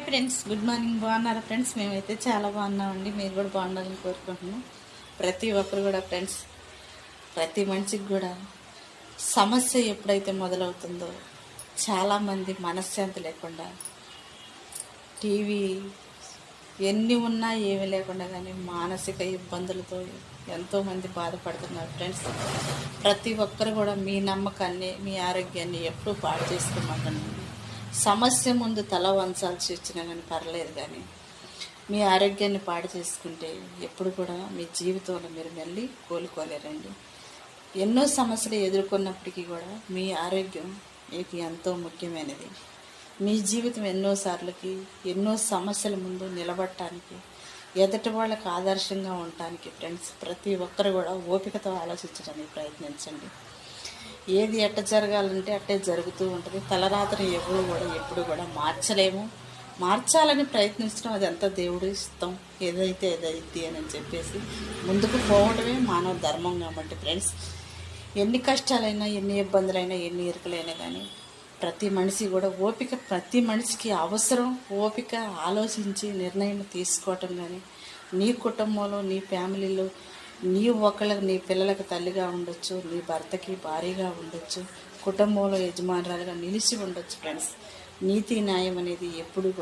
Friends, good morning. బాగున్నారా friends? మేమైతే చాలా బాగున్నామండి. మీరు కూడా బాగుండాలని కోరుకుంటున్నాం. ప్రతి ఒక్కరు కూడా ఫ్రెండ్స్, ప్రతి మనిషికి కూడా సమస్య ఎప్పుడైతే మొదలవుతుందో చాలామంది మనశ్శాంతి లేకుండా టీవీ ఎన్ని ఉన్నా ఏమీ లేకుండా కానీ మానసిక ఇబ్బందులతో ఎంతోమంది బాధపడుతున్నారు ఫ్రెండ్స్. ప్రతి ఒక్కరు కూడా మీ నమ్మకాన్ని, మీ ఆరోగ్యాన్ని ఎప్పుడూ పాడు చేసుకోమాకండి. సమస్య ముందు తల వంచాల్సి వచ్చినా కానీ పర్లేదు, కానీ మీ ఆరోగ్యాన్ని పాడు చేసుకుంటే ఎప్పుడు కూడా మీ జీవితంలో మీరు మళ్ళీ కోలుకోలేరండి. ఎన్నో సమస్యలు ఎదుర్కొన్నప్పటికీ కూడా మీ ఆరోగ్యం మీకు ఎంతో ముఖ్యమైనది. మీ జీవితం ఎన్నోసార్లకి ఎన్నో సమస్యల ముందు నిలబడటానికి, ఎదుటి వాళ్ళకి ఆదర్శంగా ఉండటానికి ఫ్రెండ్స్ ప్రతి ఒక్కరు కూడా ఓపికతో ఆలోచించడానికి ప్రయత్నించండి. ఏది ఎట్ట జరగాలంటే అట్టే జరుగుతూ ఉంటుంది. తలరాత్రి ఎప్పుడు కూడా మార్చలేము. మార్చాలని ప్రయత్నించడం అది అంతా దేవుడు ఇష్టం. ఏదైతే ఏదైతే అని చెప్పేసి ముందుకు పోవడమే మానవ ధర్మం. కాబట్టి ఫ్రెండ్స్, ఎన్ని కష్టాలైనా, ఎన్ని ఇబ్బందులైనా, ఎన్ని ఇరుకులైనా కానీ ప్రతి మనిషి కూడా ఓపిక, ప్రతి మనిషికి అవసరం. ఓపిక ఆలోచించి నిర్ణయం తీసుకోవటం. కానీ నీ కుటుంబంలో, నీ ఫ్యామిలీలో నీ ఒకళ్ళకి, నీ పిల్లలకు తల్లిగా ఉండొచ్చు, నీ భర్తకి భార్యగా ఉండొచ్చు, కుటుంబంలో యజమానురాలుగా నిలిచి ఉండొచ్చు ఫ్రెండ్స్. నీతి న్యాయం అనేది ఎప్పుడు